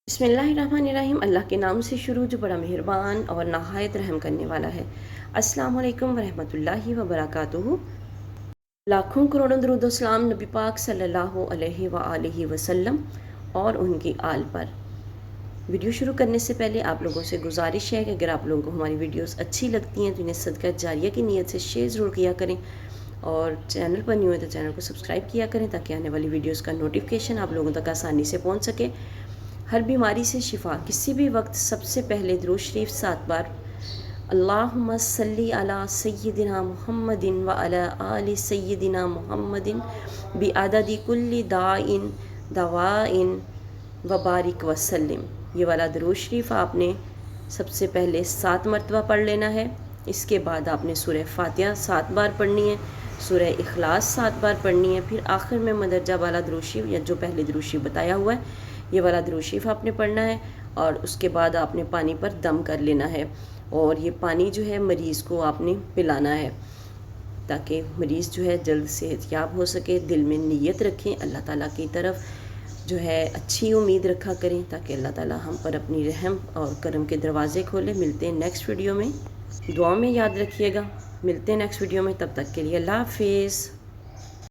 बिस्मिल्लाहिर्रहमानिर्रहीम। अल्लाह के नाम से शुरू जो बड़ा मेहरबान और नहायत रहम करने वाला है। अस्सलाम वालेकुम वरहमतुल्लाहि वबरकातुहू। लाखों करोड़ों दरूद व सलाम नबी पाक सल्लल्लाहु अलैहि वआलिहि वसल्लम और उनकी आल पर। वीडियो शुरू करने से पहले आप लोगों से गुजारिश है कि अगर आप लोगों को हमारी वीडियोस अच्छी लगती हैं तो इन्हें सदका जारिया की नीयत से शेयर ज़रूर किया करें, और चैनल पर न्यू है तो चैनल को सब्सक्राइब किया करें ताकि आने वाली वीडियोस का नोटिफिकेशन आप लोगों तक आसानी से पहुंच सके। हर बीमारी से शिफा। किसी भी वक्त सबसे पहले दुरूद शरीफ 7 बार अल्लाहुम्मा सल्ली अला सय्यिदिना मुहम्मदिन व अला आलि सय्यिदिना मुहम्मदिन बि अददि कुल्ली दाइन दवाइन व बारिक वसल्लिम। ये वाला दुरूद शरीफ आपने सबसे पहले 7 मरतबा पढ़ लेना है। इसके बाद आपने सूरह फातिहा 7 बार पढ़नी है, सूरह इखलास 7 बार पढ़नी है, फिर आखिर में मदरजा वाला दुरूद शरीफ या जो पहले दुरूद शरीफ बताया हुआ है ये वाला दुरूद शरीफ आपने पढ़ना है। और उसके बाद आपने पानी पर दम कर लेना है, और ये पानी जो है मरीज़ को आपने पिलाना है ताकि मरीज़ जो है जल्द सेहतयाब हो सके। दिल में नीयत रखें, अल्लाह ताला की तरफ जो है अच्छी उम्मीद रखा करें ताकि अल्लाह ताला हम पर अपनी रहम और करम के दरवाज़े खोले। मिलते हैं नेक्स्ट वीडियो में, दुआ में याद रखिएगा। मिलते हैं नेक्स्ट वीडियो में, तब तक के लिए अल्लाह हाफिज़।